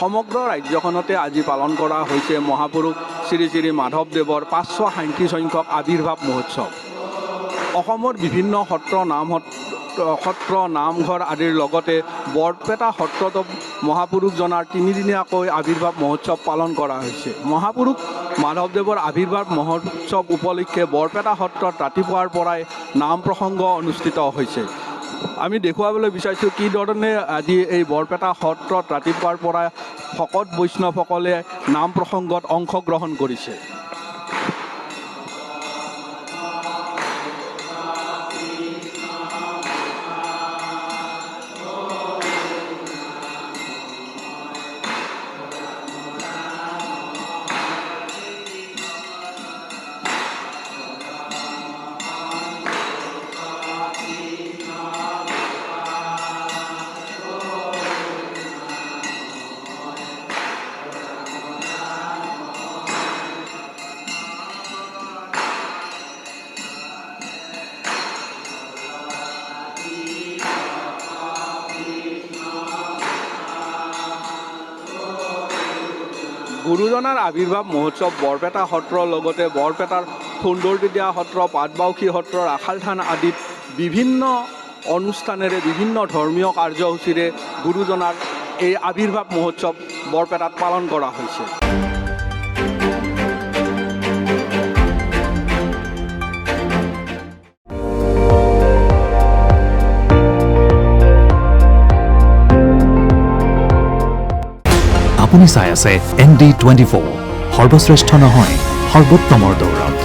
সমগ্ৰ ৰাজ্যখনতে আজি পালন কৰা হৈছে মহাপুৰুষ শ্ৰী শ্ৰী মাধৱদেৱৰ 537 সংখ্যক আৱিৰ্ভাৱ মহোৎসৱ। অসমৰ বিভিন্ন সত্ৰ নামঘৰ আদিৰ লগতে বৰপেটা সত্ৰত মহাপুৰুষজনাৰ 3দিনীয়াকৈ আৱিৰ্ভাৱ মহোৎসৱ পালন কৰা হৈছে। মহাপুৰুষ মাধৱদেৱৰ আৱিৰ্ভাৱ মহোৎসৱ উপলক্ষে বৰপেটা সত্ৰত ৰাতিপুৱাৰ পৰাই নাম প্ৰসংগ অনুষ্ঠিত হৈছে। আমি দেখুৱাবলৈ বিচাৰিছোঁ কি ধৰণে আজি এই বৰপেটা সত্ৰত ৰাতিপুৱাৰ পৰা ভকত বৈষ্ণৱসকলে নাম প্ৰসংগত অংশগ্ৰহণ কৰিছে। গুৰুজনাৰ আৱিৰ্ভাৱ মহোৎসৱ বৰপেটা সত্ৰৰ লগতে বৰপেটাৰ সুন্দৰদিয়া সত্ৰ, পাটবাউসী সত্ৰ, ৰাখাল থান আদিত বিভিন্ন অনুষ্ঠানেৰে বিভিন্ন ধৰ্মীয় কাৰ্যসূচীৰে গুৰুজনাৰ এই আৱিৰ্ভাৱ মহোৎসৱ বৰপেটাত পালন কৰা হৈছে। আপুনি চাই আছে ND24, সৰ্বশ্ৰেষ্ঠ নহয় সৰ্বোত্তমৰ দৌৰত।